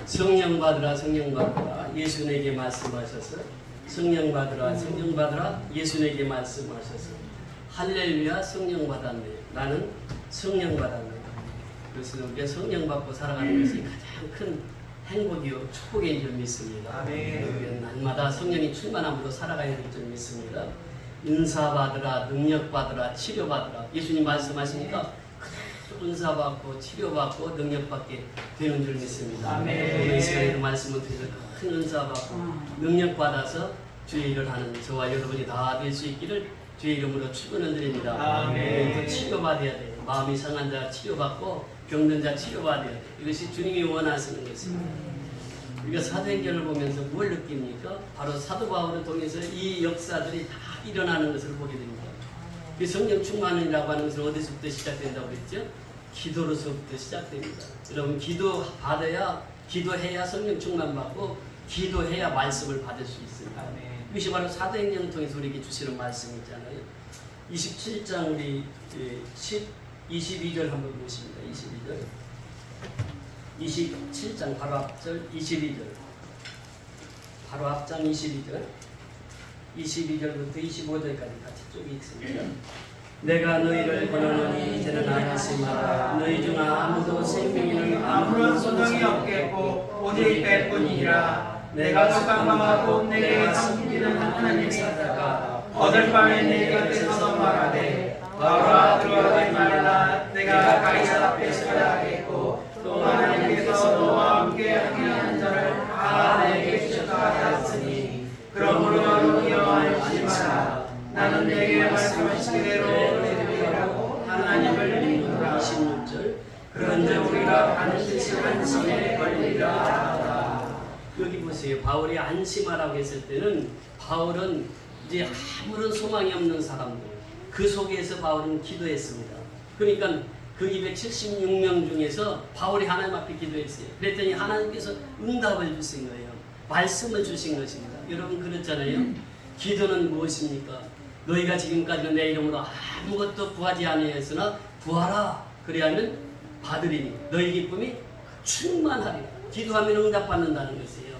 성령 받으라 성령 받으라 예수님에게 말씀하셔서 성령 받으라 성령 받으라 예수님에게 말씀하셔서 할렐루야 성령 받았네. 나는 성령 받았네. 그래서 우리가 성령 받고 살아가는 것이 가장 큰 행복이요 축복인 줄 믿습니다. 우리는 날마다 성령이 충만함으로 살아가야 될 줄 믿습니다. 은사 받으라 능력 받으라 치료 받으라 예수님 말씀하시니까 은사받고 치료받고 능력받게 되는 줄 믿습니다. 오늘 이 시간에도 말씀을 드려서 큰 은사받고 능력받아서 주의 일을 하는 저와 여러분이 다 될 수 있기를 주의 이름으로 축원을 드립니다. 또 치료받아야 돼요. 마음이 상한 자 치료받고 병든 자 치료받아야 돼요. 이것이 주님이 원하시는 것입니다. 우리가 사도행전을 보면서 뭘 느낍니까? 바로 사도 바울을 통해서 이 역사들이 다 일어나는 것을 보게 됩니다. 그 성령 충만이라고 하는 것은 어디서부터 시작된다고 그랬죠? 기도로서부터 시작됩니다. 여러분 기도 받아야 기도해야 성령 충만 받고 기도해야 말씀을 받을 수 있습니다. 이것이 바로 사도행전을 통해서 우리에게 주시는 말씀이잖아요. 27장 우리 22절 한번 보십니다. 27장 바로 앞절 22절 바로 앞장 22절부터 25절까지 같이 쭉 읽습니다. 내가 너희를 권하노니 이제는 하지 마라. 너희 중 아무도 생명에는 아무런 소망이 없겠고 오직 때뿐이니라. 내가 속강함하고 내게 섬기는 하나님의 사자가 어젯 밤에 내 곁에서 말하되 바울아 들어가지 말라. 내가 가이사 앞에 서야 하겠고 또 하나님께서 너와 함께 하는 자를 다 내게 주셨다 하였으니 그러므로 너희여 안심하지 마라. 나는 내게 말씀하신 대로 너희들이라고 하나님을 믿노라. 26절 그런데 우리가 반드시 안심에 걸리리라. 여기 보세요. 바울이 안심하라고 했을 때는 바울은 이제 아무런 소망이 없는 사람들 그 속에서 바울은 기도했습니다. 그러니까 그 276명 중에서 바울이 하나님 앞에 기도했어요. 그랬더니 하나님께서 응답을 주신 거예요. 말씀을 주신 것입니다. 여러분 그렇잖아요. 기도는 무엇입니까? 너희가 지금까지는 내 이름으로 아무것도 구하지 아니하였으나 구하라. 그래야면 받으리니 너희 기쁨이 충만하리라. 기도하면 응답받는다는 것이에요.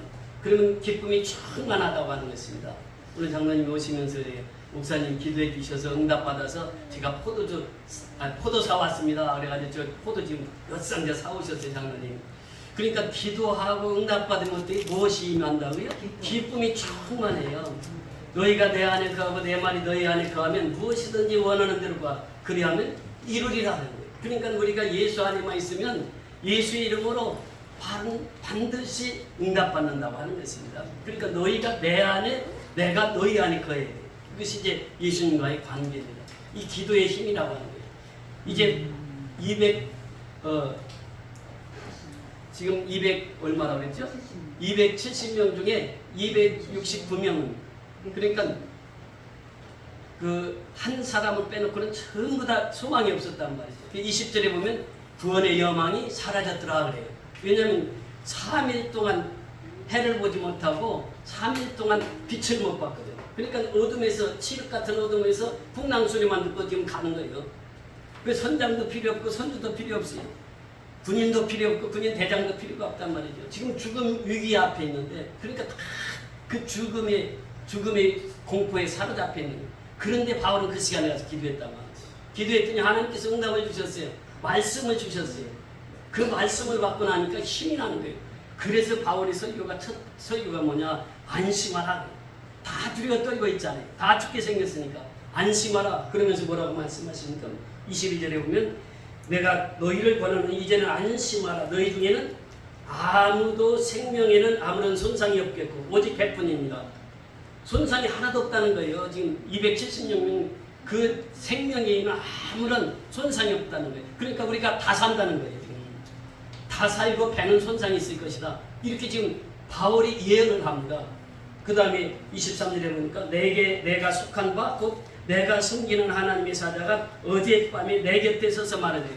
그러면 기쁨이 충만하다고 하는 것입니다. 오늘 장로님이 오시면서 목사님 기도해 주셔서 응답받아서 제가 포도 사왔습니다. 그래가지고 저 포도 지금 몇 상자 사오셨어요 장로님. 그러니까 기도하고 응답받으면 무엇이 임한다고요? 기쁨이 충만해요. 너희가 내 안에 거하고 내 말이 너희 안에 거하면 무엇이든지 원하는 대로 가. 그리하면 이루리라 하는 거예요. 그러니까 우리가 예수 안에만 있으면 예수의 이름으로 반드시 응답받는다고 하는 것입니다. 그러니까 너희가 내 안에 내가 너희 안에 거해야 돼요. 이것이 이제 예수님과의 관계입니다. 이 기도의 힘이라고 하는 거예요. 이제 지금 200 얼마라고 그랬죠? 270명 중에 269명 그러니까 그 한 사람을 빼놓고는 전부 다 소망이 없었단 말이죠. 20절에 보면 구원의 여망이 사라졌더라 그래요. 왜냐하면 3일 동안 해를 보지 못하고 3일 동안 빛을 못 봤거든요. 그러니까 어둠에서 칠흑 같은 어둠에서 풍랑 소리만 듣고 지금 가는 거예요. 그 선장도 필요 없고 선주도 필요 없어요. 군인도 필요 없고 군인 대장도 필요가 없단 말이죠. 지금 죽음 위기 앞에 있는데 그러니까 다 그 죽음의 공포에 사로잡혀 있는 거예요. 그런데 바울은 그 시간에 가서 기도했단 말이죠. 기도했더니 하나님께서 응답을 주셨어요. 말씀을 주셨어요. 그 말씀을 받고 나니까 힘이 나는 거예요. 그래서 바울의 첫 설교가 뭐냐? 안심하라. 다 두려워 떨고 있잖아요. 다 죽게 생겼으니까 안심하라. 그러면서 뭐라고 말씀하십니까? 22절에 보면 내가 너희를 권하는 이제는 안심하라. 너희 중에는 아무도 생명에는 아무런 손상이 없겠고 오직 배뿐입니다. 손상이 하나도 없다는 거예요. 지금 276명 그 생명에는 아무런 손상이 없다는 거예요. 그러니까 우리가 다 산다는 거예요. 지금. 다 살고 배는 손상이 있을 것이다. 이렇게 지금 바울이 예언을 합니다. 그 다음에 23절에 보니까 내가 속한 바 곧 내가 섬기는 하나님의 사자가 어젯밤에 내 곁에 서서 말하되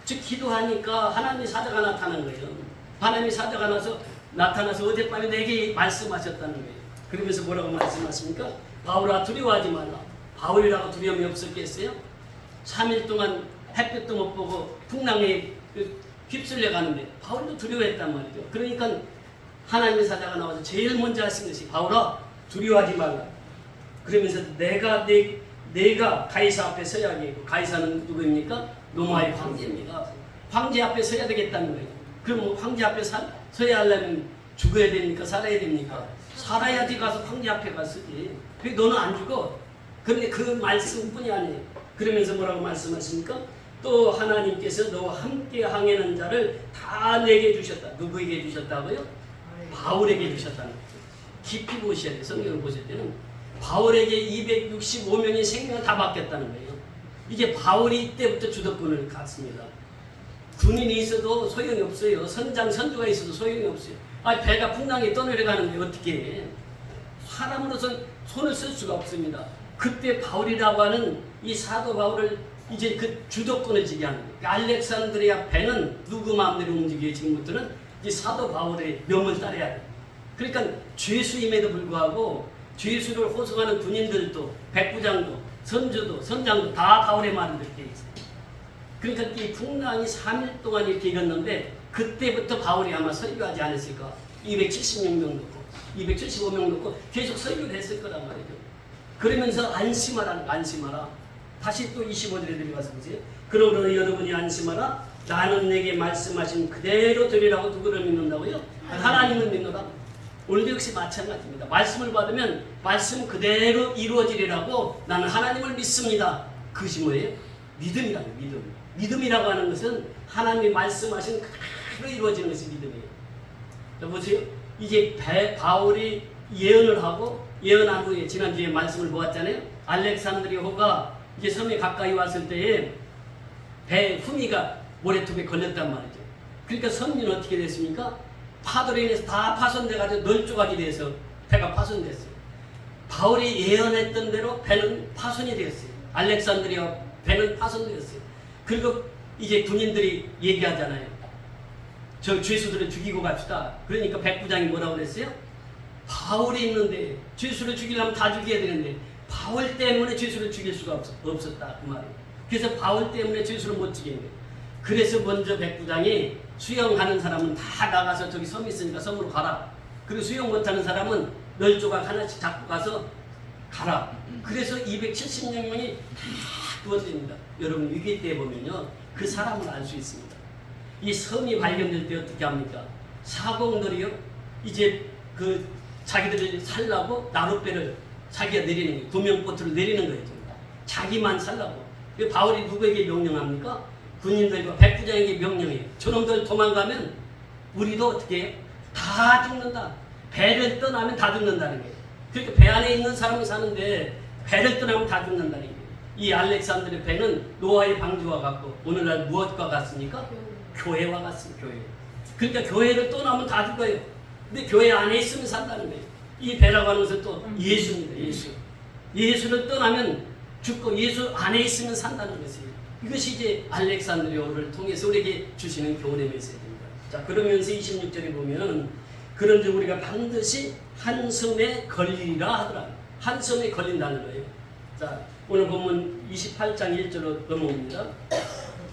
즉 기도하니까 하나님의 사자가 나타난 거예요. 하나님의 사자가 나타나서 어젯밤에 내게 말씀하셨다는 거예요. 그러면서 뭐라고 말씀하십니까? 바울아 두려워하지 말라. 바울이라고 두려움이 없었겠어요? 3일 동안 햇볕도 못 보고 풍랑에 휩쓸려 가는데 바울도 두려워했단 말이죠. 그러니까 하나님의 사자가 나와서 제일 먼저 하신 것이 바울아 두려워하지 말라. 그러면서 내가 가이사 앞에 서야 하겠고, 가이사는 누구입니까? 로마의 황제입니다. 황제 앞에 서야 되겠다는 거예요. 그럼 황제 앞에 서야 하려면 죽어야 됩니까? 살아야 됩니까? 살아야지 가서 황제 앞에 갔으지. 너는 안 죽어. 그런데 그 말씀뿐이 아니에요. 그러면서 뭐라고 말씀하십니까? 또 하나님께서 너와 함께 항해하는 자를 다 내게 주셨다. 누구에게 주셨다고요? 바울에게 주셨다는 거죠. 깊이 보셔야 돼요. 성경을 보실 때는 바울에게 265명의 생명을 다 맡겼다는 거예요. 이제 바울이 이때부터 주도권을 갖습니다. 군인이 있어도 소용이 없어요. 선주가 있어도 소용이 없어요. 배가 풍랑에 떠내려가는데 어떻게 해? 사람으로선 손을 쓸 수가 없습니다. 그때 바울이라고 하는 이 사도 바울을 이제 그 주도권을 지게 하는 거예요. 알렉산드리아 배는 누구 마음대로 움직여요. 지금부터는 이 사도 바울의 명을 따라야 돼요. 그러니까 죄수임에도 불구하고 죄수를 호송하는 군인들도 백부장도 선장도 다 바울의 말을 듣게 있어요. 그러니까 이 풍랑이 3일 동안 이렇게 일었는데 그때부터 바울이 아마 설교하지 않았을까. 276명 놓고 275명 놓고 계속 설교를 했을 거란 말이죠. 그러면서 안심하라. 다시 또 25절에 들어가서 보세요. 그러므로 여러분이 안심하라. 나는 내게 말씀하신 그대로 되리라고 누구를 믿는다고요? 하나님을 믿노라. 오늘도 역시 마찬가지입니다. 말씀을 받으면 말씀 그대로 이루어지리라고 나는 하나님을 믿습니다. 그것이 뭐예요? 믿음이라고. 믿음이라고 하는 것은 하나님이 말씀하신 그대로 이루어지는 것이 믿음이에요. 자, 보세요. 이제 바울이 예언을 하고 예언한 후에 지난주에 말씀을 보았잖아요. 알렉산드리아호가 이제 섬에 가까이 왔을 때에 배 후미가 모래톱에 걸렸단 말이죠. 그러니까 선민은 어떻게 됐습니까? 파도로 인해서 다 파손돼가지고 널조각이 돼서 배가 파손됐어요. 바울이 예언했던 대로 배는 파손이 되었어요. 알렉산드리아 배는 파손되었어요. 그리고 이제 군인들이 얘기하잖아요. 저 죄수들을 죽이고 갑시다. 그러니까 백부장이 뭐라고 그랬어요? 바울이 있는데 죄수를 죽이려면 다 죽여야 되는데 바울 때문에 죄수를 죽일 수가 없었다 그 말이에요. 그래서 바울 때문에 죄수를 못 죽이는 거예요. 그래서 먼저 백부장이 수영하는 사람은 다 나가서 저기 섬 있으니까 섬으로 가라. 그리고 수영 못하는 사람은 널조각 하나씩 잡고 가서 가라. 그래서 276명이 다 구원됩니다. 여러분 위기 때 보면요 그 사람을 알 수 있습니다. 이 섬이 발견될 때 어떻게 합니까? 사공들이요 이제 그 자기들을 살라고 나룻배를 자기가 내리는 거예요. 구명보트를 내리는 거예요. 자기만 살라고. 바울이 누구에게 명령합니까? 군인들과 백부장에게 명령해요. 저놈들 도망가면 우리도 어떻게 해요? 다 죽는다. 배를 떠나면 다 죽는다는 거예요. 그러니까 배 안에 있는 사람은 사는데 배를 떠나면 다 죽는다는 거예요. 이 알렉산드르 배는 노아의 방주와 같고 오늘날 무엇과 같습니까? 교회와 같습니다. 교회. 그러니까 교회를 떠나면 다 죽어요. 근데 교회 안에 있으면 산다는 거예요. 이 배라고 하는 것은 또 예수입니다. 예수. 예수를 떠나면 죽고 예수 안에 있으면 산다는 것이에요. 이것이 이제 알렉산드리아를 통해서 우리에게 주시는 교훈의 메시지입니다. 자, 그러면서 26절에 보면 그런즉 우리가 반드시 한 섬에 걸리리라 하더라. 한 섬에 걸린다는 거예요. 자, 오늘 본문 28장 1절로 넘어옵니다.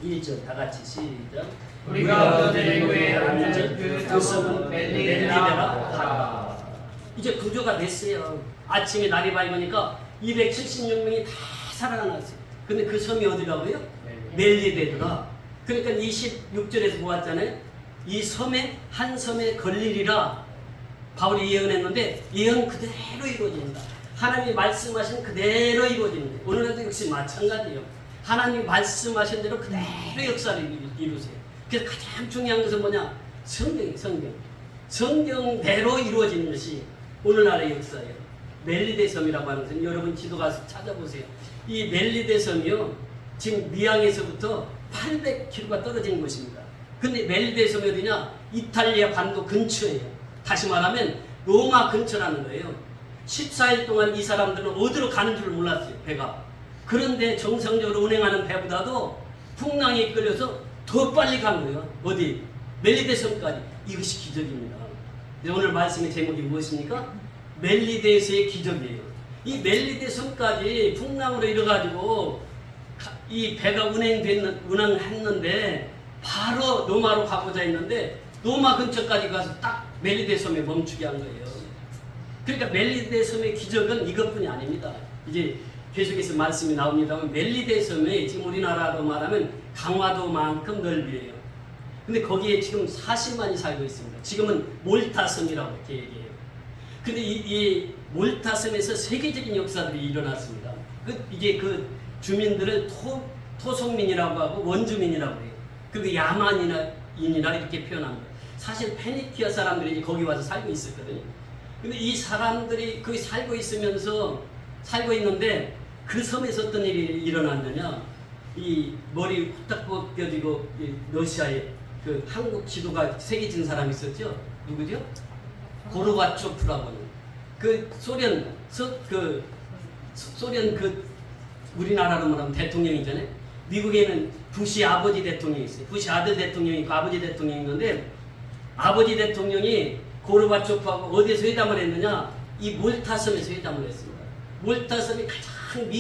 1절 다 같이 시작. 우리가 데리고에 앉은 그 섬은 멜리데라 하라. 이제 구조가 됐어요. 아침에 날이 밝으니까 276명이 다 살아났어요. 근데 그 섬이 어디라고요? 멜리데더라. 그러니까 26절에서 보았잖아요. 이 섬에 한 섬에 걸리리라 바울이 예언했는데 예언 그대로 이루어집니다. 하나님이 말씀하신 그대로 이루어집니다. 오늘날도 역시 마찬가지예요. 하나님이 말씀하신 대로 그대로 역사를 이루세요. 그래서 가장 중요한 것은 뭐냐? 성경이에요. 성경대로 이루어지는 것이 오늘날의 역사예요. 멜리데 섬이라고 하는 것은 여러분 지도 가서 찾아보세요. 이 멜리데 섬이요. 지금 미항에서부터 800km가 떨어진 곳입니다. 근데 멜리데 섬이 어디냐? 이탈리아 반도 근처예요. 다시 말하면 로마 근처라는 거예요. 14일 동안 이 사람들은 어디로 가는 줄 몰랐어요. 배가. 그런데 정상적으로 운행하는 배보다도 풍랑에 이끌려서 더 빨리 간 거예요. 어디? 멜리데 섬까지. 이것이 기적입니다. 오늘 말씀의 제목이 무엇입니까? 멜리데에서의 기적이에요. 이 멜리데 섬까지 풍랑으로 이뤄가지고 이 배가 운행했는데 바로 노마로 가고자 했는데 노마 근처까지 가서 딱 멜리데 섬에 멈추게 한 거예요. 그러니까 멜리데 섬의 기적은 이것뿐이 아닙니다. 이제 계속해서 말씀이 나옵니다만 멜리데 섬에 지금 우리나라로 말하면 강화도만큼 넓이에요. 근데 거기에 지금 40만이 살고 있습니다. 지금은 몰타섬이라고 이렇게 얘기해요. 근데 이 몰타섬에서 세계적인 역사들이 일어났습니다. 이게 그 주민들을 토속민이라고 하고 원주민이라고 해요. 그리고 야만인이나 이렇게 표현합니다. 사실 페니키아 사람들이 거기 와서 살고 있었거든요. 근데 이 사람들이 거기 살고 있는데 그 섬에서 어떤 일이 일어났느냐? 이 머리 후딱 벗겨지고 러시아에 그 한국 지도가 새겨진 사람이 있었죠. 누구죠? 고르바초프라고 하는 그 소련 우리나라로 말하면 대통령이잖아요. 미국에는 부시 아버지 대통령이 있어요. 부시 아들 대통령이 있고 아버지 대통령이 있는데 아버지 대통령이 고르바초프하고 어디에서 회담을 했느냐? 이 몰타섬에서 회담을 했습니다. 몰타섬이 가장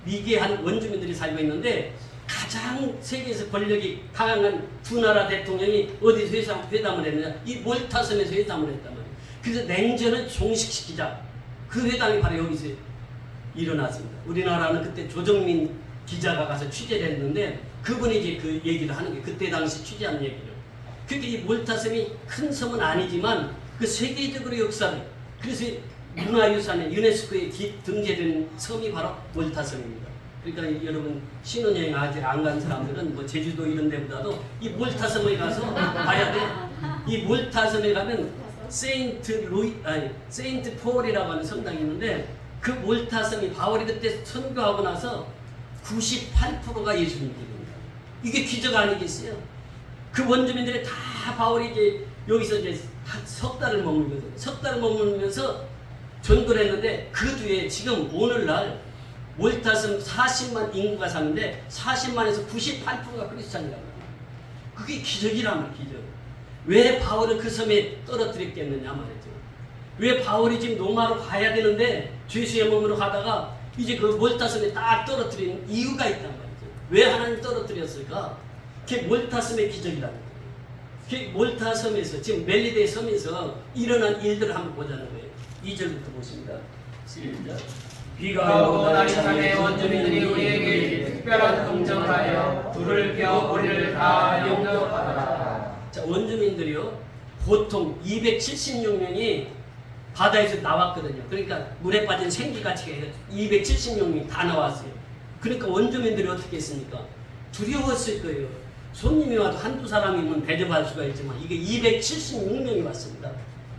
미개한 원주민들이 살고 있는데 가장 세계에서 권력이 강한 두 나라 대통령이 어디서 회담을 했느냐? 이 몰타섬에서 회담을 했단 말이에요. 그래서 냉전을 종식시키자. 그 회담이 바로 여기서 일어났습니다. 우리나라는 그때 조정민 기자가 가서 취재를 했는데 그분이 이제 그 얘기를 하는 게 그때 당시 취재한 얘기를. 그러니까 이 몰타섬이 큰 섬은 아니지만 그 세계적으로 역사를 그래서 문화유산에 유네스코에 등재된 섬이 바로 몰타섬입니다. 그러니까 여러분 신혼여행 아직 안 간 사람들은 뭐 제주도 이런 데보다도 이 몰타섬에 가서 봐야 돼. 이 몰타섬에 가면 세인트 폴이라고 하는 성당이 있는데 그 몰타섬이 바울이 그때 선교하고 나서 98%가 예수님들입니다. 이게 기적 아니겠어요? 그 원주민들이 다 바울이 이제 여기서 이제 석 달을 머물거든요. 석 달을 머물면서 전도를 했는데 그 뒤에 지금 오늘날 몰타섬 40만 인구가 사는데 40만에서 98%가 크리스찬이라고 합니다. 그게 기적이란 말이에요. 기적. 왜 바울을 그 섬에 떨어뜨렸겠느냐 말이죠. 왜 바울이 지금 로마로 가야 되는데 죄수의 몸으로 가다가 이제 그 몰타섬에 딱 떨어뜨리는 이유가 있단 말이죠. 왜 하나님 떨어뜨렸을까? 그게 몰타섬의 기적이라는 거예요. 그게 몰타섬에서 지금 멜리데 섬에서 일어난 일들을 한번 보자는 거예요. 2절부터 보십니다. 시작. 비가 오고 날이 참에 원주민들이 우리에게 특별한 긍정을 하여 불을 피워 우리를 다 용접하더라. 자, 원주민들이요 보통 276명이 바다에서 나왔거든요. 그러니까 물에 빠진 생기가치가 276명이 다 나왔어요. 그러니까 원주민들이 어떻게 했습니까? 두려웠을 거예요. 손님이 와도 한두 사람이면 대접할 수가 있지만 이게 276명이 왔습니다.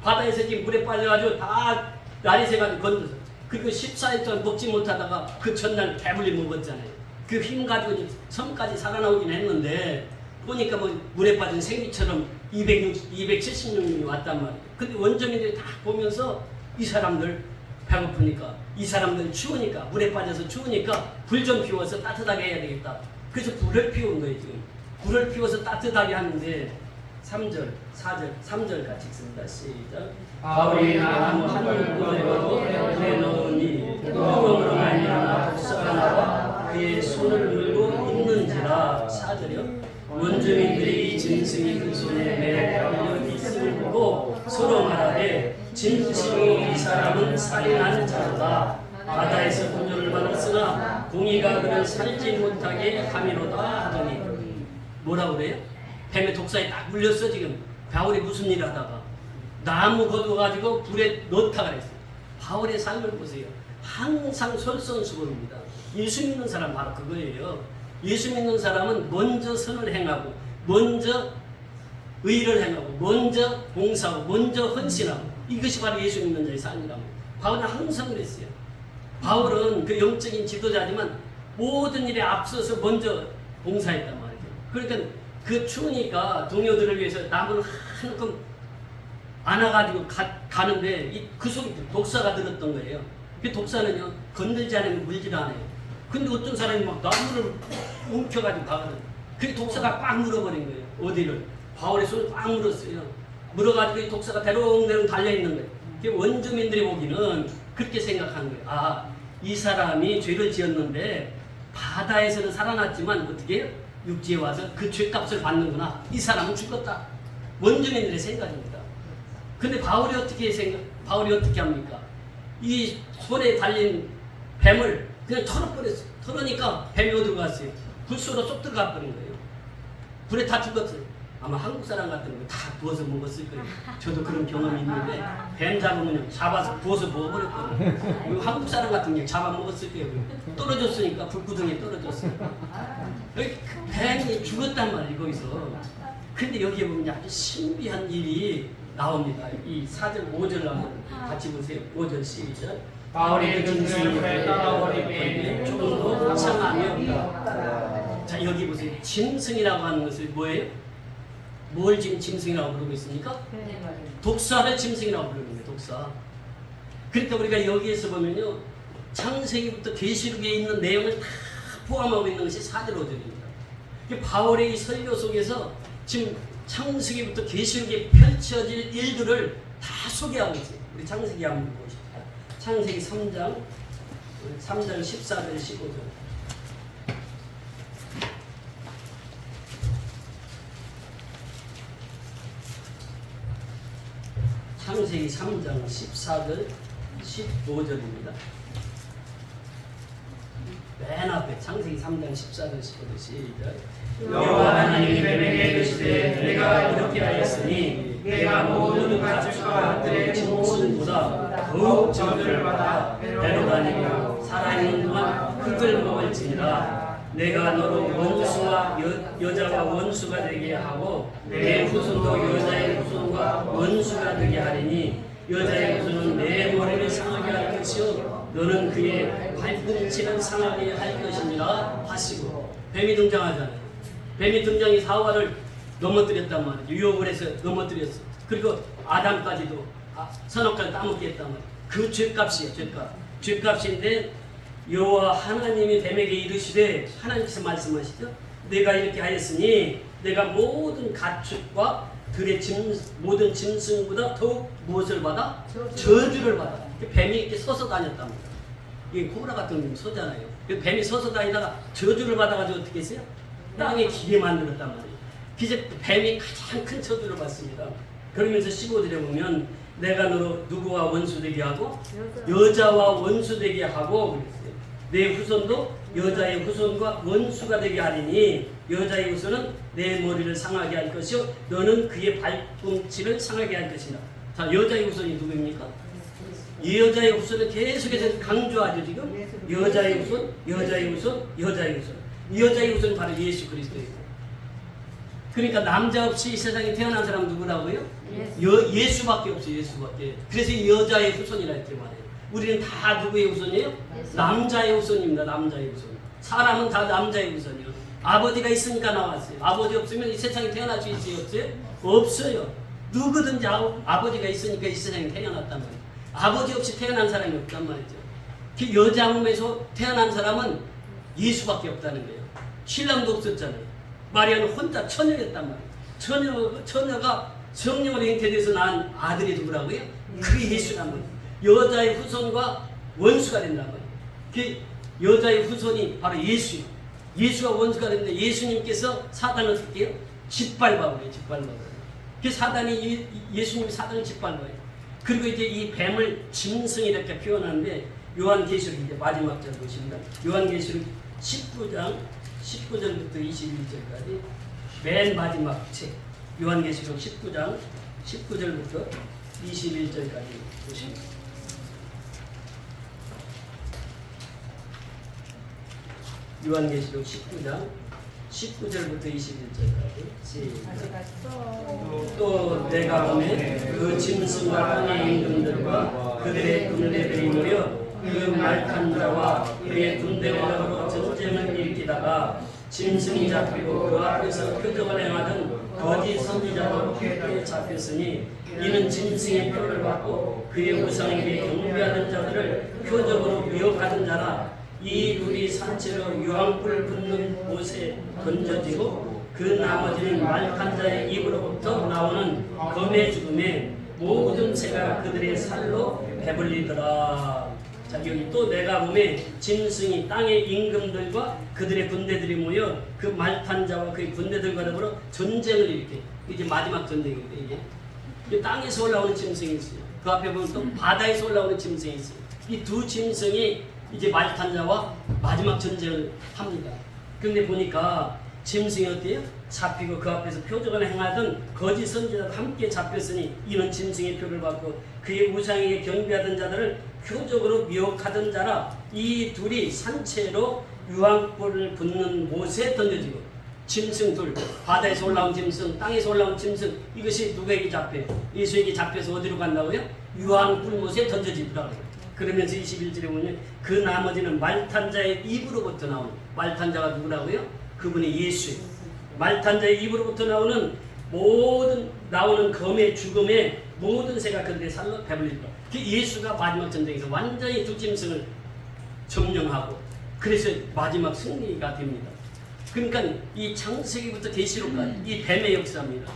바다에서 지금 물에 빠져가지고 다 날이 새가지고 건져서 그리고 14일 동안 먹지 못하다가 그 전날 배불리 먹었잖아요. 그 힘 가지고 섬까지 살아나오긴 했는데 보니까 뭐 물에 빠진 생기처럼 276명이 왔단 말이에요. 근데 원주민들이 다 보면서 이 사람들 배고프니까 이 사람들 추우니까 물에 빠져서 추우니까 불 좀 피워서 따뜻하게 해야 되겠다. 그래서 불을 피운 거예요. 지금 불을 피워서 따뜻하게 하는데 3절, 4절, 3절 같이 읽습니다. 시작. 바울이 나무 한 구덩이로 내놓으니 구덩으로 말미암아 독사가 나와 그의 손을 물고 있는지라. 4절이요. 원주민들이 짐승이 그 손에 매달려 있음을 보고 서로 말하되 진심으로 이 사람은 살인한 자로다. 바다에서 구조를 받았으나 공의가 그를 살지 못하게 함이로다 하더니 뭐라고 그래요? 뱀의 독사에 딱 물렸어. 지금 바울이 무슨 일을 하다가 나무 걷어가지고 불에 넣다 그랬어요. 바울의 삶을 보세요. 항상 솔선수범입니다. 예수 믿는 사람 바로 그거예요. 예수 믿는 사람은 먼저 선을 행하고 먼저 의를 행하고 먼저 봉사하고 먼저 헌신하고 이것이 바로 예수 믿는 자의 삶이라고. 바울은 항상 그랬어요. 바울은 그 영적인 지도자지만 모든 일에 앞서서 먼저 봉사했단 말이죠. 그러니까 그 추우니까 동료들을 위해서 나무를 한큼 안아가지고 가는데 그 속에 독사가 들었던 거예요. 그 독사는요 건들지 않으면 물질 않아요. 근데 어떤 사람이 막 나무를 움켜가지고 가거든. 그 독사가 꽉 물어버린 거예요. 어디를? 바울의 손을 꽉 물었어요. 물어가지고 이 독사가 대롱대롱 달려있는 거예요. 그 원주민들이 보기는 그렇게 생각하는 거예요. 아, 이 사람이 죄를 지었는데 바다에서는 살아났지만 어떻게 해요? 육지에 와서 그 죄값을 받는구나. 이 사람은 죽었다. 원주민들의 생각입니다. 근데 바울이 어떻게 합니까? 이 손에 달린 뱀을 그냥 털어버렸어요. 털으니까 뱀이 어디로 갔어요? 불 속으로 쏙 들어가 버린 거예요. 불에 다 죽었어요. 아마 한국 사람 같은 거 다 부어서 먹었을 거예요. 저도 그런 경험이 있는데 뱀 잡으면 잡아서 부어서 먹어버렸거든요. 한국 사람 같은 게 잡아먹었을 거예요. 떨어졌으니까 불구덩이에 떨어졌어요. 여기 뱀이 죽었단 말이에요. 거기서. 근데 여기에 보면 아주 신비한 일이 나옵니다. 이 4절 5절 한번 같이 보세요. 5절 시작. 바울이 그 짐승을 떠나버리매 조금 더 상하며. 자 여기 보세요. 짐승이라고 하는 것은 뭐예요? 뭘 지금 짐승이라고 부르고 있습니까? 독사를 짐승이라고 부르는 거예요. 독사. 그러니까 우리가 여기에서 보면요. 창세기부터 계시록에 있는 내용을 다 포함하고 있는 것이 4절 5절입니다. 바울의 이 설교 속에서 지금 창세기부터 계시록에 펼쳐질 일들을 다 소개하고 있어요. 우리 창세기 한번 보십시오. 창세기 3장 14절 15절. 창세기 3장 14절 15절입니다. 맨 앞에 창세기 3장 14절 15절 시작. 여호와 하나님이 뱀에게 이르시되 내가 이렇게 하였으니 내가 모든 가축과 들의 짐승보다 더욱 저주를 받아 배로 다니고 살아있는 동안 흙을 먹을지니라. 내가 너로 원수와 여자와 원수가 되게 하고 내 후손도 여자의 후손과 원수가 되게 하리니 여자의 후손은 내 머리를 상하게 할 것이요 너는 그의 발꿈치를 상하게 할 것이니라 하시고. 뱀이 등장하잖아요. 뱀이 등장해서 하와를 넘어뜨렸단 말이에요. 유혹을 해서 넘어뜨렸어. 그리고 아담까지도 선악과를 따먹게 했단 말이에요. 그 죄값이에요. 죄값인데 여호와 하나님이 뱀에게 이르시되, 하나님께서 말씀하시죠. 내가 이렇게 하였으니 내가 모든 가축과 들의 모든 짐승보다 더욱 무엇을 받아? 저주를 받아. 뱀이 이렇게 서서 다녔단 말이에요. 이게 코브라 같은 놈이 서잖아요. 뱀이 서서 다니다가 저주를 받아가지고 어떻게 했어요? 땅에 기게 만들었단 말이에요. 이제 뱀이 가장 큰 저주를 받습니다. 그러면서 15절에 보면 내가 너로 누구와 원수되게 하고 여자와 원수되게 하고 그랬어요. 내 후손도 여자의 후손과 원수가 되게 하리니 여자의 후손은 내 머리를 상하게 할 것이요 너는 그의 발꿈치를 상하게 할 것이다. 자, 여자의 후손이 누구입니까? 이 여자의 후손은 계속해서 강조하죠. 지금 여자의 후손, 여자의 후손, 여자의 후손. 이 여자의 후손은 바로 예수 그리스도예요. 그러니까 남자 없이 이 세상에 태어난 사람 누구라고요? 예수밖에 없어요. 예수밖에. 그래서 이 여자의 후손이라 했단 말이에요. 우리는 다 누구의 후손이에요? 남자의 후손입니다. 남자의 후손. 사람은 다 남자의 후손이요. 아버지가 있으니까 나왔어요. 아버지 없으면 이 세상에 태어날 수 있어요? 없어요? 없어요. 누구든지 아버지가 있으니까 이 세상에 태어났단 말이에요. 아버지 없이 태어난 사람이 없단 말이죠. 그 여자 몸에서 태어난 사람은 예수밖에 없다는 거예요. 신랑도 없었잖아요. 마리아는 혼자 처녀였단 말이에요. 처녀가 성령으로 잉태돼서 낳은 아들이 누구라고요? 그게 예수란 말이에요. 여자의 후손과 원수가 된단 말이에요. 그 여자의 후손이 바로 예수예요. 예수가 원수가 됐는데 예수님께서 사단을 어떻게 해요? 짓밟아 버려요. 그 사단이 예수님이 사단을 짓밟아요. 그리고 이제 이 뱀을 짐승 이렇게 표현하는데 요한계시록 이제 마지막 절 보십니다. 요한계시록 19장 19절부터 21절까지 맨 마지막 책 요한계시록 19장 19절부터 21절까지 보십니다. 요한계시록 19장 19절부터 21절까지 시작. 또 내가 보매 그 짐승과 땅의 임금들과 그들의 군대들이 모여 그 말탄 자와 그의 군대와 전쟁을 일으키다가 짐승이 잡히고 그 앞에서 표적을 행하던 거짓 선지자로 함께 잡혔으니 이는 짐승의 표를 받고 그의 우상에게 경배하는 자들을 표적으로 미혹하는 자라. 이 둘이 산채로 유황불 붙는 곳에 던져지고 그 나머지는 말탄 자의 입으로부터 나오는 검의 죽음에 모든 새가 그들의 살로 배불리더라. 자, 여기 또 내가 보면 짐승이 땅의 임금들과 그들의 군대들이 모여 그 말탄 자와 그의 군대들과 더불어 전쟁을 일으켜. 이제 마지막 전쟁인데 이게 땅에서 올라오는 짐승이 있어요. 그 앞에 보면 또 바다에서 올라오는 짐승이 있어요. 이 두 짐승이 이제 말탄 자와 마지막 전쟁을 합니다. 그런데 보니까 짐승이 어때요? 잡히고 그 앞에서 표적을 행하던 거짓 선지자도 함께 잡혔으니 이는 짐승의 표를 받고 그의 우상에게 경배하던 자들을 표적으로 미혹하던 자라. 이 둘이 산채로 유황불을 붓는 못에 던져지고 짐승 둘, 바다에서 올라온 짐승, 땅에서 올라온 짐승, 이것이 누구에게 잡혀요? 예수에게 잡혀서 어디로 간다고요? 유황불 못에 던져지더라고요. 그러면서 21절에 보면 그 나머지는 말탄 자의 입으로부터 나오는, 말탄 자가 누구라고요? 그분이 예수예요. 말탄 자의 입으로부터 나오는 모든 나오는 검의 죽음의 모든 새가 그들의 살로 배불리더라. 예수가 마지막 전쟁에서 완전히 두 짐승을 점령하고 그래서 마지막 승리가 됩니다. 그러니까 이 창세기부터 계시록까지 이 뱀의 역사입니다.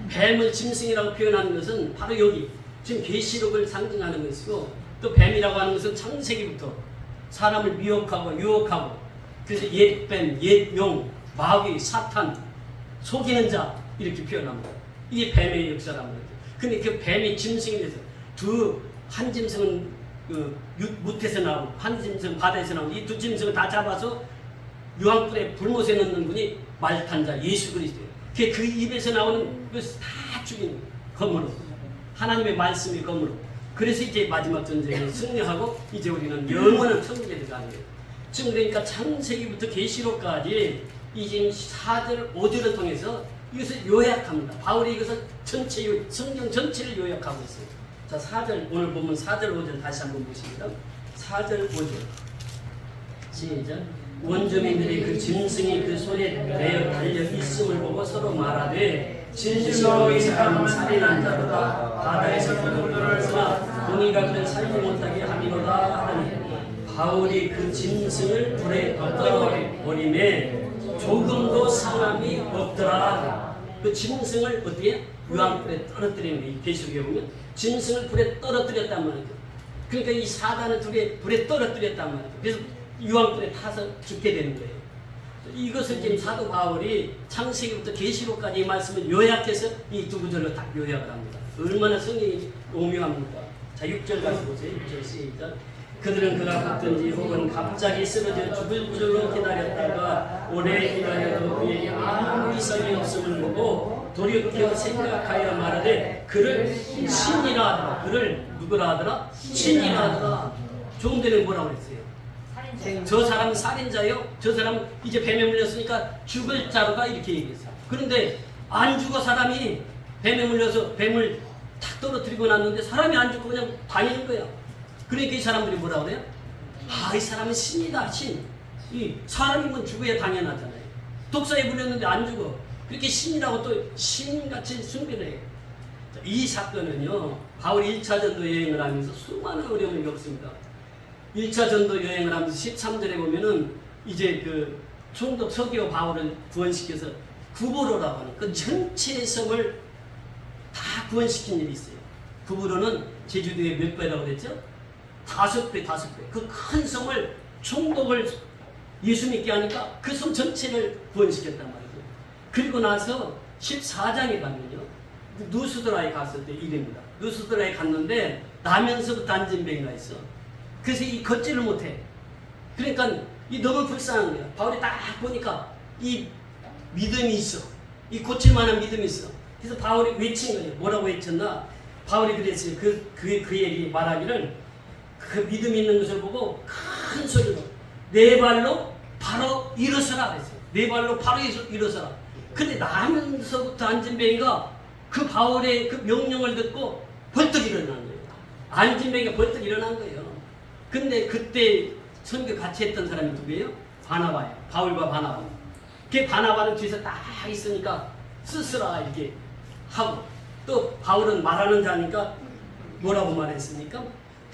뱀을 짐승이라고 표현하는 것은 바로 여기 지금 계시록을 상징하는 것이고, 또 뱀이라고 하는 것은 창세기부터 사람을 미혹하고 유혹하고, 그래서 옛뱀, 옛용, 마귀, 사탄, 속이는 자 이렇게 표현합니다. 이게 뱀의 역사란 말이죠. 근데 그 뱀이 짐승이 돼서 한 짐승은 그 무태에서 나오고 한 짐승은 바다에서 나오고 이 두 짐승을 다 잡아서 유황불에 불못에 넣는 분이 말탄 자 예수 그리스도예요. 그 입에서 나오는 것을 다 죽이는 검으로, 하나님의 말씀의 검으로. 그래서 이제 마지막 전쟁을 승리하고 이제 우리는 영원한 천국에 들어가는 거예요. 지금 그러니까 창세기부터 계시록까지 이 지금 4절, 5절을 통해서 이것을 요약합니다. 바울이 이것을 성경 전체를 요약하고 있어요. 자, 4절, 오늘 보면 4절, 5절 다시 한번 보십니다. 4절, 5절. 시작. 원주민들이 그 짐승이 그 손에 매어 달려 있음을 보고 서로 말하되 진실로 이 사람은 살인한 자로다. 바다에서 그들을 쓰나 동이가 그를 살지 못하게 함이로다 하더니 바울이 그 짐승을 불에 떨어버림에 조금도 상함이 없더라. 그 짐승을 어떻게? 유황불에 떨어뜨리는 거예요. 계시록에 보면 짐승을 불에 떨어뜨렸단 말이죠. 그러니까 이 사단을 불에 떨어뜨렸단 말이죠. 그래서 유황불에 타서 죽게 되는 거예요. 이것을 지금 사도 바울이 창세기부터 계시록까지 이 말씀을 요약해서 이 두 구절로 딱 요약을 합니다. 얼마나 성경이 오묘합니까? 자, 6절 가서 보세요. 6절 시작. 그들은 그가 붙든지 혹은 갑자기 쓰러져 죽을 줄로 기다렸다가 오래 기다려도 그에게 아무 이상이 없음을 보고 돌이켜 생각하여 말하되 그를 신이라 하더라. 그를 누구라 하더라? 신이라 하더라. 조금 전에 뭐라고 했어요? 저 사람은 살인자요? 저 사람은 이제 뱀에 물렸으니까 죽을 자로가 이렇게 얘기했어요. 그런데 안 죽어 사람이 뱀에 물려서 뱀을 탁 떨어뜨리고 났는데 사람이 안 죽고 그냥 다니는 거야. 그러니까 이 사람들이 뭐라고 그래요? 아, 이 사람은 신이다, 신. 이 사람이면 죽어야 당연하잖아요. 독사에 물렸는데 안 죽어. 그렇게 신이라고 또 신같이 숭배를 해요. 이 사건은요, 바울이 1차 전도 여행을 하면서 수많은 어려움을 겪습니다. 1차 전도 여행을 하면서 13절에 보면은 이제 그 총독 서기오 바울을 구원시켜서 구브로라고 하는 그 전체 섬을 다 구원시킨 일이 있어요. 구브로는 제주도의 몇 배라고 그랬죠? 5배. 그 큰 섬을 총독을 예수 믿게 하니까 그 섬 전체를 구원시켰단 말이죠. 그리고 나서 14장에 가면요, 누스드라에 갔을 때 일입니다. 누스드라에 갔는데 나면서부터 안진뱅이가 있어. 그래서 이 걷지를 못해. 그러니까 이 너무 불쌍한 거야. 바울이 딱 보니까 이 믿음이 있어. 이 고칠 만한 믿음이 있어. 그래서 바울이 외친 거예요. 뭐라고 외쳤나? 바울이 그랬어요. 그에게 말하기를 그 믿음 있는 것을 보고 큰 소리로 네 발로 바로 일어서라 그랬어요. 네 발로 바로 일어서라. 근데 나면서부터 안진뱅이가 그 바울의 그 명령을 듣고 벌떡 일어난 거예요. 안진뱅이가 벌떡 일어난 거예요. 근데 그때 선교 같이 했던 사람이 누구예요? 바나바예요. 바울과 바나바. 그 바나바는 뒤에서 딱 있으니까 스스라 이렇게 하고, 또 바울은 말하는 자니까 뭐라고 말했습니까?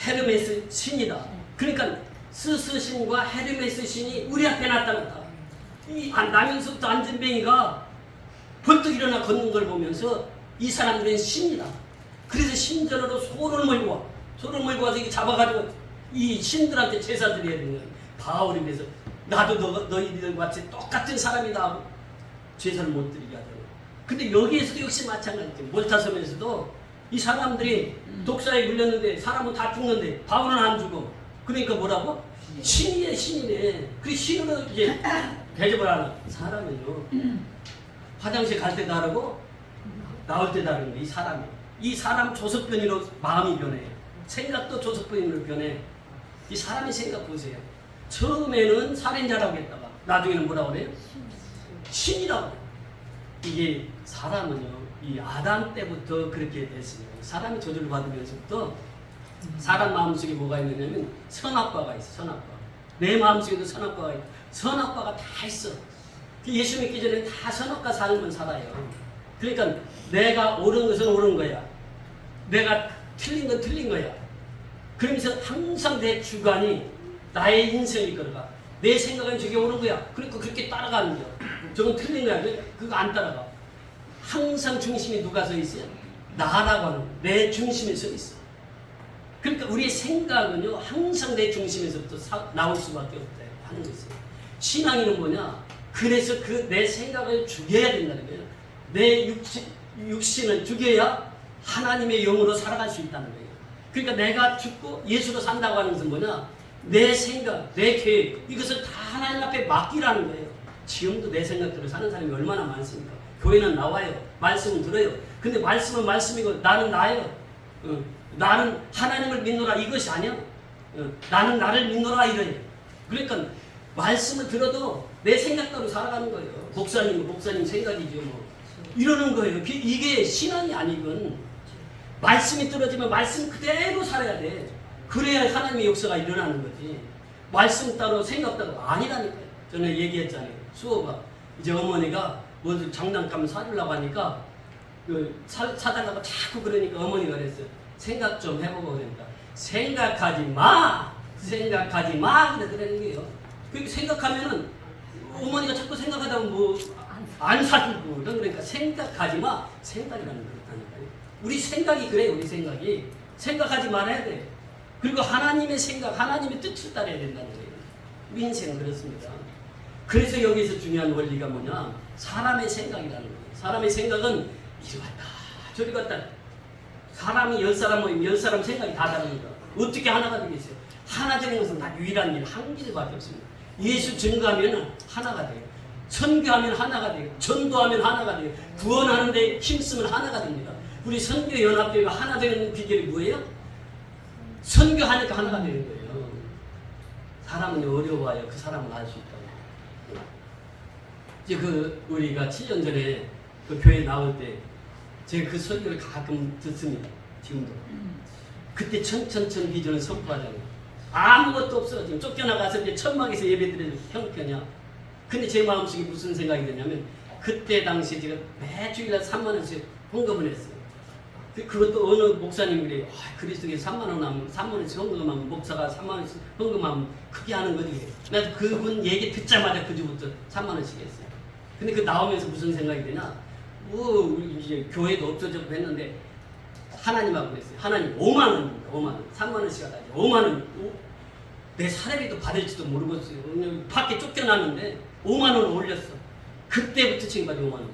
헤르메스 신이다. 그러니까 스스 신과 헤르메스 신이 우리 앞에 나타났다. 이 나면서부터 안진뱅이가 벌떡 일어나 걷는 걸 보면서 이 사람들은 신이다. 그래서 신전으로 소를 몰고 와. 소를 몰고 와서 이게 잡아가지고 이 신들한테 제사 드려야 되는 거예요. 바울이 그래서 나도 너희들 같이 똑같은 사람이다 하고 제사를 못 드리게 하잖아요. 근데 여기에서도 역시 마찬가지죠. 몰타섬에서도 이 사람들이 독사에 물렸는데 사람은 다 죽는데 바울은 안 죽어. 그러니까 뭐라고? 신이네. 그 신으로 이제 대접을 하는 사람은요. 화장실 갈 때 다르고 나올 때 다른 거. 이 사람 조석변이로 마음이 변해요. 생각도 조석변이로 변해. 이 사람의 생각 보세요. 처음에는 살인자라고 했다가 나중에는 뭐라고 그래요? 신이라고 해요. 이게 사람은요, 이 아담 때부터 그렇게 됐습니다. 사람이 저주를 받으면서부터 사람 마음속에 뭐가 있느냐면 선악과가 있어. 선악과. 내 마음속에도 선악과가 있고 선악과가 다 있어. 예수 믿기 전에 다 선악과 삶을 살아요. 그러니까 내가 옳은 것은 옳은 거야. 내가 틀린 건 틀린 거야. 그러면서 항상 내 주관이 나의 인생을 이끌어가. 내 생각은 저게 옳은 거야. 그러니까 그렇게 따라가는 거야. 저건 틀린 거야. 그거 안 따라가. 항상 중심이 누가 서 있어요? 나라고 하는 내 중심에 서 있어. 그러니까 우리의 생각은요, 항상 내 중심에서부터 나올 수밖에 없다 하는 거있어요. 신앙인은 뭐냐? 그래서 그 내 생각을 죽여야 된다는 거예요. 내 육신을 죽여야 하나님의 영으로 살아갈 수 있다는 거예요. 그러니까 내가 죽고 예수로 산다고 하는 것은 뭐냐? 내 생각, 내 계획, 이것을 다 하나님 앞에 맡기라는 거예요. 지금도 내 생각대로 사는 사람이 얼마나 많습니까? 교회는 나와요. 말씀은 들어요. 근데 말씀은 말씀이고 나는 나예요. 나는 하나님을 믿노라 이것이 아니야. 나는 나를 믿노라 이래요. 그러니까 말씀을 들어도 내 생각대로 살아가는 거예요. 목사님 생각이죠. 뭐. 이러는 거예요. 이게 신앙이 아니건 말씀이 떨어지면 말씀 그대로 살아야 돼. 그래야 하나님의 역사가 일어나는 거지. 말씀 따로 생각 따로 아니라니까요. 저는 얘기했잖아요. 수호가 이제 어머니가 뭐 장난감 사주려고 하니까 사달라고 자꾸 그러니까 어머니가 그랬어요. 생각 좀 해보고 그러니까 생각하지 마 그러더라는 거예요. 그렇게 생각하면은 어머니가 자꾸 생각하다 보면 뭐 안 사주고 그러니까 생각하지 마. 생각이라는 거 그렇다니까요. 우리 생각이 그래요. 우리 생각이 생각하지 말아야 돼. 그리고 하나님의 생각, 하나님의 뜻을 따라야 된다는 거예요. 우리 인생은 그렇습니다. 그래서 여기서 중요한 원리가 뭐냐? 사람의 생각이라는 거예요. 사람의 생각은 이리 갔다 저리 갔다. 사람이 10사람 모이면 10사람 생각이 다 다릅니다. 어떻게 하나가 되겠어요? 하나 되는 것은 다 유일한 일, 한 길밖에 없습니다. 예수 증거하면 하나가 돼요. 선교하면 하나가 돼요. 전도하면 하나가 돼요. 구원하는 데 힘쓰면 하나가 됩니다. 우리 선교연합교회가 하나 되는 비결이 뭐예요? 선교하니까 하나가 되는 거예요. 사람은 어려워요. 그 사람을 알 수 있다고. 이제 우리가 7년 전에 그 교회 나올 때 제가 그 설교를 가끔 듣습니다. 지금도. 그때 천천천 비전을 선포하잖아요. 아무것도 없어. 지금 쫓겨나가서 이제 천막에서 예배드리는 형편이야. 근데 제 마음속에 무슨 생각이 드냐면 그때 당시에 제가 매주일날 3만 원씩 헌금을 했어요. 그것도 어느 목사님이 그래요. 그리스도께서 3만 원씩 헌금하면 목사가 3만 원씩 헌금하면 크게 하는 거지. 나도 그분 얘기 듣자마자 그 주부터 3만 원씩 했어요. 근데 그 나오면서 무슨 생각이 드냐? 우리 이제 교회도 없어졌고 했는데 하나님하고 그랬어요. 하나님 5만 원입니다. 5만 원. 3만 원씩 하다 5만 원. 내 사례비도 받을지도 모르겠어요. 밖에 쫓겨났는데 5만 원을 올렸어. 그때부터 지금까지 5만 원.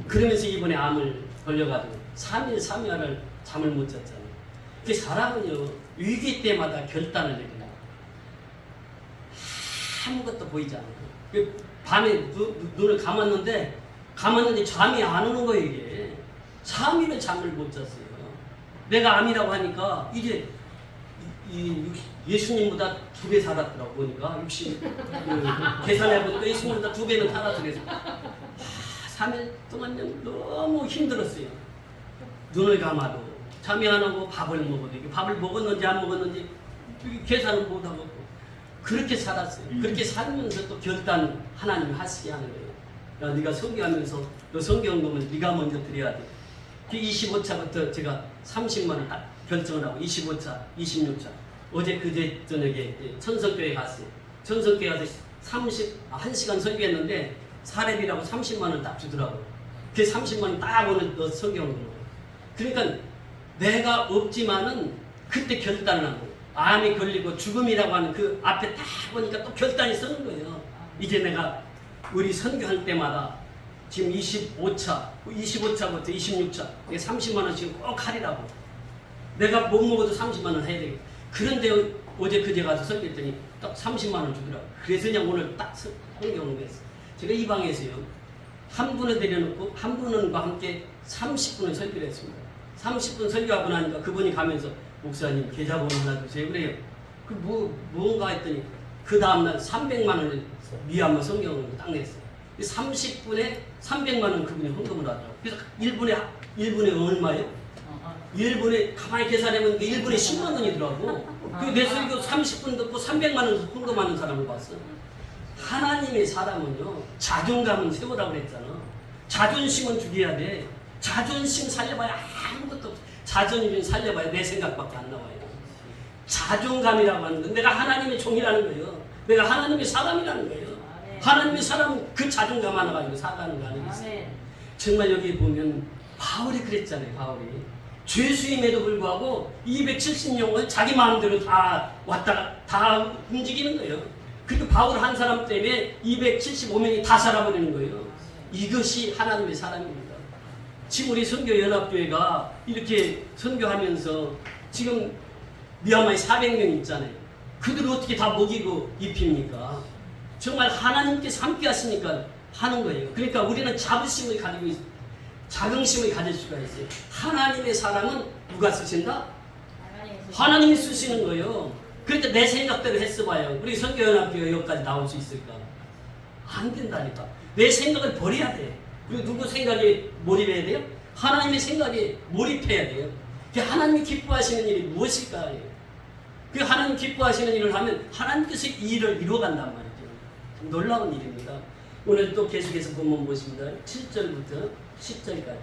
그러면서 이번에 암을 걸려가지고 3일 3야를 잠을 못 잤잖아요. 그 사람은요 위기 때마다 결단을 내리나 아무것도 보이지 않아요. 밤에 눈을 감았는데 잠이 안 오는 거예요. 이게 3일을 잠을 못 잤어요. 내가 암이라고 하니까 이제 예수님보다 2배 살았더라고. 보니까 60 계산해보니까 예수님보다 2배는 살았어. 그래서 3일 동안요 너무 힘들었어요. 눈을 감아도 잠이 안 오고 밥을 먹어도 이게 밥을 먹었는지 안 먹었는지 계산을 못하고 그렇게 살았어요. 그렇게 살면서 또 결단 하나님이 하시게 하는 거예요. 야, 네가 선교하면서 너 선교헌금은 네가 먼저 드려야 돼. 그 25차부터 제가 30만 원 딱 결정을 하고 25차, 26차 어제 그제 저녁에 천성교회 갔어요. 천성교회 가서 1시간 설교했는데 사례비라고 30만 원 딱 주더라고요. 그 30만 원 딱 오늘 너 선교헌금으로. 그러니까 내가 없지만은 그때 결단을 한 거예요. 암이 걸리고 죽음이라고 하는 그 앞에 딱 보니까 또 결단이 서는 거예요. 이제 내가 우리 선교할 때마다 지금 25차부터 26차 30만 원씩 꼭 하리라고. 내가 못 먹어도 30만 원 해야 되겠다. 그런데 어제 그제 가서 설교했더니 딱 30만 원 주더라고. 그래서 그냥 오늘 딱 홍경을 했어. 제가 이 방에서요. 한 분을 데려놓고 한 분과 함께 30분을 설교를 했습니다. 30분 설교하고 나니까 그분이 가면서 목사님 계좌번호 하나 주세요. 그래요. 뭔가 했더니 그 다음날 300만 원을 미얀마 성경으로 딱 냈어요. 30분에 300만 원 그분이 헌금을 하더라고요. 그래서 1분에 얼마예요? 1분에 가만히 계산하면 1분에 10만 원이더라고. 내 설교 30분 듣고 300만 원 헌금하는 사람을 봤어. 하나님의 사람은요, 자존감은 세우라고 그랬잖아. 자존심은 죽여야 돼. 자존심 살려봐야 아무것도 없어. 자존심 살려봐야 내 생각밖에 안 나와요. 자존감이라고 하는 건 내가 하나님의 종이라는 거예요. 내가 하나님의 사람이라는 거예요. 하나님의 사람은 그 자존감 하나 가지고 살아가는 거 아니겠어요? 정말 여기 보면 바울이 그랬잖아요. 바울이 죄수임에도 불구하고 270명을 자기 마음대로 다 다 움직이는 거예요. 그리고 바울 한 사람 때문에 275명이 다 살아버리는 거예요. 이것이 하나님의 사람입니다. 지금 우리 선교연합교회가 이렇게 선교하면서 지금 미얀마에 400명 있잖아요. 그들을 어떻게 다 먹이고 입힙니까? 정말 하나님께서 함께 하시니까 하는 거예요. 그러니까 우리는 자부심을 가지고 있어요. 자긍심을 가질 수가 있어요. 하나님의 사람은 누가 쓰신다? 하나님이 쓰시는 거예요. 그러니까 내 생각대로 했어봐요. 우리 선교연합교회 여기까지 나올 수 있을까? 안 된다니까. 내 생각을 버려야 돼. 그리고 누구 생각에 몰입해야 돼요? 하나님의 생각에 몰입해야 돼요. 하나님이 기뻐하시는 일이 무엇일까요? 그 하나님 기뻐하시는 일을 하면 하나님께서 이 일을 이루어간단 말이죠. 놀라운 일입니다. 오늘 또 계속해서 본문 보십니다. 7절부터 10절까지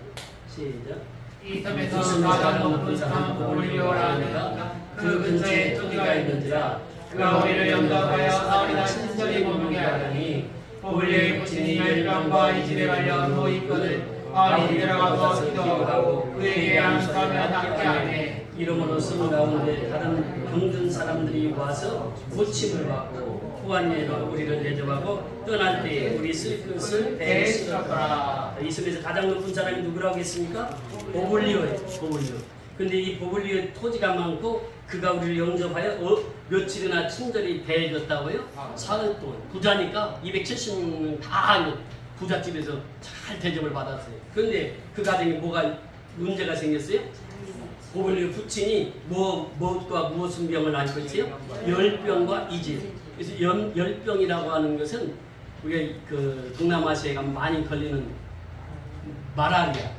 시작. 이 섬에서 가장 높은 사람 보볼리오라는 그 근처에 토기가 있는지라 그가 우리를 영접하여 사흘이나 친절히 머물게 하더니 보볼리오의 부친이 열병과 이집에 관련 또 있거든 마을이 들어가서 기도하고 그에게 안수하면 낫게 하네. 이러므로 성 가운데 다른 병든 사람들이 와서 고침을 받고 후한예로 우리를 대접하고 떠날 때에 우리 쓸 것을 배에 실었더라. 이 섬에서 가장 높은 사람이 누구라고 했습니까? 보볼리오예요. 보볼리오. 근데 이 보볼리오의 토지가 많고 그가 우리를 영접하여 며칠이나 친절히 대해줬다고요? 사흘 동안. 부자니까 270명 다 부잣집에서 잘 대접을 받았어요. 그런데 그 가정에 뭐가 문제가 생겼어요? 보볼리오 부친이 무엇과 무슨 병을 앓고 있어요? 열병과 이질. 그래서 열병이라고 하는 것은 우리가 그 동남아시아에 가면 많이 걸리는 마라리아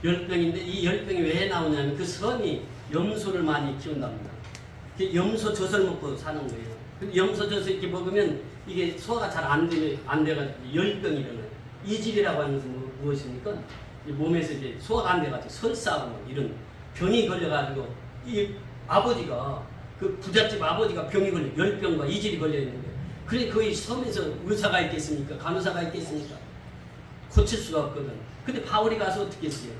열병인데 이 열병이 왜 나오냐면 그 섬이 염소를 많이 키운답니다. 염소 젖을 먹고 사는 거예요. 염소 젖을 이렇게 먹으면 이게 소화가 잘 안 돼가지고 열병이 일어나요. 이질이라고 하는 것은 무엇입니까? 몸에서 이제 소화가 안 돼가지고 설사하고 이런 병이 걸려가지고 이 아버지가 그 부잣집 아버지가 병이 걸려 열병과 이질이 걸려 있는 거예요. 그래 거의 섬에서 의사가 있겠습니까? 간호사가 있겠습니까? 고칠 수가 없거든. 근데 바울이 가서 어떻게 했어요?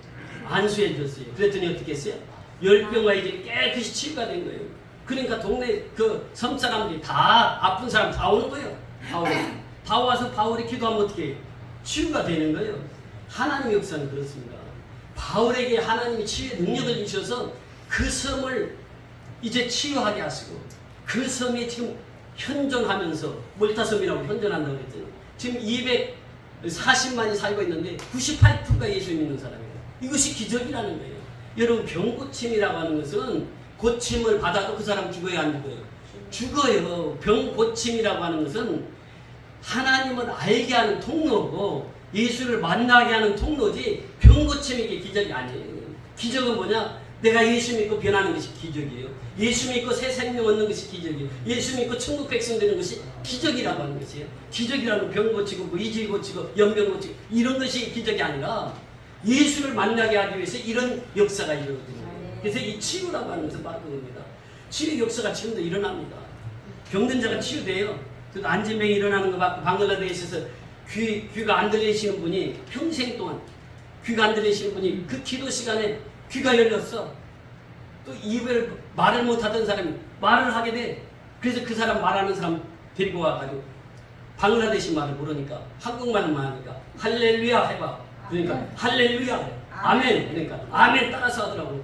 안수해 줬어요. 그랬더니 어떻게 했어요? 열병과 이질이 깨끗이 치유가 된 거예요. 그러니까 동네 그 섬 사람들이 다 아픈 사람 다 오는 거예요. 다 와서 바울이 기도하면 어떻게 해요? 치유가 되는 거예요. 하나님의 역사는 그렇습니다. 바울에게 하나님이 치유의 능력을 주셔서 그 섬을 이제 치유하게 하시고 그 섬이 지금 현존하면서 몰타섬이라고 현존한다고 그랬잖아요. 지금 240만이 살고 있는데 98%가 예수 믿는 사람이에요. 이것이 기적이라는 거예요. 여러분 병고침이라고 하는 것은 고침을 받아도 그 사람 죽어요 안 죽어요? 죽어요. 병고침이라고 하는 것은 하나님을 알게 하는 통로고 예수를 만나게 하는 통로지 병고침이 이게 기적이 아니에요. 기적은 뭐냐? 내가 예수 믿고 변하는 것이 기적이에요. 예수 믿고 새 생명 얻는 것이 기적이에요. 예수 믿고 천국 백성 되는 것이 기적이라고 하는 것이에요. 기적이라는 병 고치고 뭐 이질 고치고 연병 고치고 이런 것이 기적이 아니라 예수를 만나게 하기 위해서 이런 역사가 일어나거든요. 그래서 이 치유라고 하는 것은 바로 그겁니다. 치유 역사가 지금도 일어납니다. 병든 자가 치유돼요. 그래도 안진병이 일어나는 거 봤고 방글라데시에서 귀가 안 들리시는 분이 평생 동안 귀가 안 들리시는 분이 그 기도 시간에 귀가 열렸어. 또 입을 말을 못하던 사람이 말을 하게 돼. 그래서 그 사람 말하는 사람 데리고 와가지고 방글라데시 말을 모르니까 한국말만 하니까 할렐루야 해봐. 그러니까 할렐루야 아멘. 그러니까 아멘 따라서 하더라고.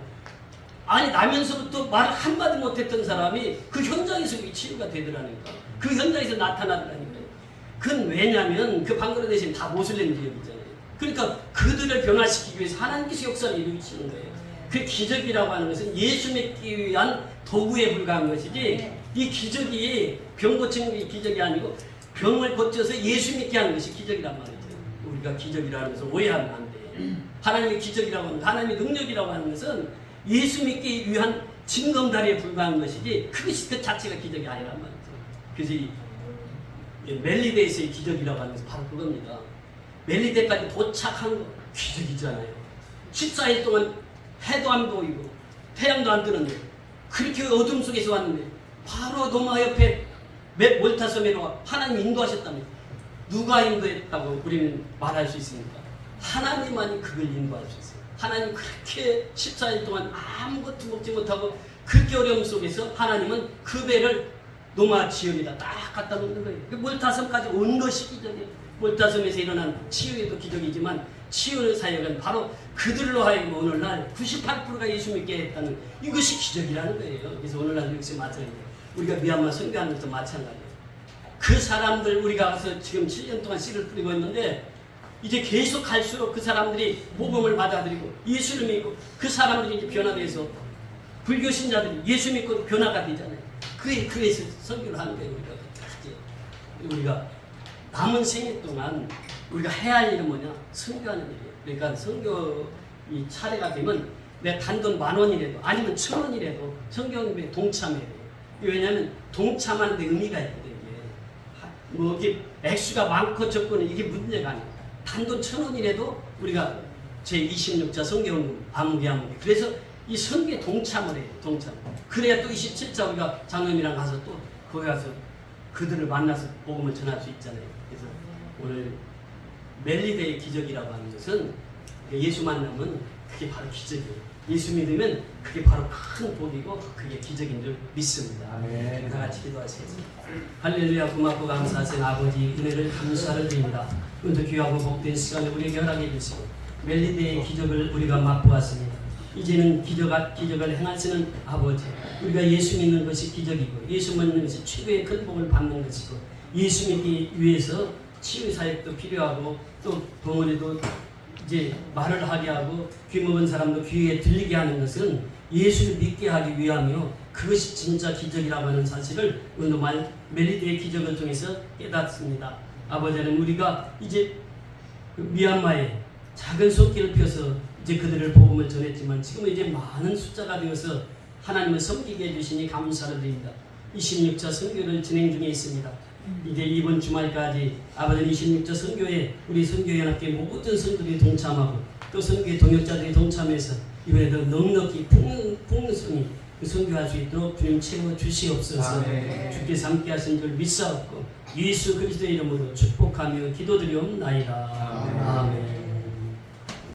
아니 나면서부터 말 한마디 못했던 사람이 그 현장에서 치유가 되더라니까. 그 현장에서 나타나더라니까. 그건 왜냐면 그 방글라데시는 다 모슬렘 지역이잖아요. 그러니까 그들을 변화시키기 위해서 하나님께서 역사를 이루시는 거예요. 그 기적이라고 하는 것은 예수 믿기 위한 도구에 불과한 것이지 이 기적이 병 고치는 기적이 아니고 병을 고쳐서 예수 믿게 하는 것이 기적이란 말이죠. 우리가 기적이라는 것을 오해하면 안 돼. 하나님의 기적이라고 하는 하나님의 능력이라고 하는 것은 예수 믿기 위한 징검다리에 불과한 것이지 그것이 그 자체가 기적이 아니란 말이죠. 그래서 이 멜리데에서의 기적이라고 하는 것은 바로 그겁니다. 멜리데까지 도착한 거 기적이잖아요. 14일 동안 해도 안 보이고 태양도 안 뜨는데 그렇게 어둠 속에서 왔는데 바로 노마 옆에 몰타섬으로 하나님 인도하셨다면 누가 인도했다고 우리는 말할 수 있습니까? 하나님만이 그걸 인도할 수 있어요. 하나님 그렇게 14일 동안 아무것도 먹지 못하고 그렇게 어려움 속에서 하나님은 그 배를 노마 지역에다 딱 갖다 놓는 거예요. 그 몰타섬까지 온 것이 기적이에요. 몰타섬에서 일어난 치유에도 기적이지만 치유의 사역은 바로 그들로 하여금 오늘날 98%가 예수 믿게 했다는 이것이 기적이라는 거예요. 그래서 오늘날 역시 마찬가지예요. 우리가 미얀마 선교하는 것도 마찬가지예요. 그 사람들 우리가 가서 지금 7년 동안 씨를 뿌리고 있는데 이제 계속 갈수록 그 사람들이 복음을 받아들이고 예수를 믿고 그 사람들이 이제 변화돼서 불교 신자들이 예수 믿고 변화가 되잖아요. 그에서 선교를 하는 거예요. 우리가 남은 생애 동안 우리가 해야 할 일은 뭐냐? 선교하는 일이에요. 그러니까 선교 이 차례가 되면 내 단돈 10,000원이라도 아니면 1,000원이라도 선교에 동참해야 돼요. 왜냐하면 동참하는 데 의미가 있거든요. 뭐 이게 액수가 많고 적고는 이게 문제가 아니에요. 단돈 1,000원이라도 우리가 제26자 선교운동 아무개 그래서 이 선교에 동참을 해요. 동참. 그래야 또 27자 우리가 장로님이랑 가서 또 거기 가서 그들을 만나서 복음을 전할 수 있잖아요. 그래서 오늘 멜리데의 기적이라고 하는 것은 예수 만나면 그게 바로 기적이에요. 예수 믿으면 그게 바로 큰 복이고 그게 기적인 줄 믿습니다. 아멘. 다 같이 기도하시겠습니다. 할렐루야. 고맙고 감사하신 아버지 은혜를 감사를 드립니다. 오늘도 귀하고 복된 시간을 우리에게 허락해 주시고 멜리데의 기적을 우리가 맛보았습니다. 이제는 기적을 행하시는 아버지, 우리가 예수 믿는 것이 기적이고 예수 믿는 것이 최고의 큰 복을 받는 것이고 예수 믿기 위해서 치유 사역도 필요하고 또 덩어리도 이제 말을 하게 하고 귀 먹은 사람도 귀에 들리게 하는 것은 예수를 믿게 하기 위하며 그것이 진짜 기적이라고 하는 사실을 오늘 멜리데의 기적을 통해서 깨닫습니다. 아버지는 우리가 이제 미얀마에 작은 손길을 펴서 이제 그들을 복음을 전했지만 지금은 이제 많은 숫자가 되어서 하나님을 섬기게 해주시니 감사를 드립니다. 26차 선교를 진행 중에 있습니다. 이제 이번 주말까지 아버지 26차 선교에 우리 선교연합회 모든 성도들이 동참하고 또 선교의 동역자들이 동참해서 이번에도 넉넉히 풍성히 선교할 수 있도록 주님 채워주시옵소서. 주께서 함께 하신 줄 믿사옵고 예수 그리스도의 이름으로 축복하며 기도드리옵나이다.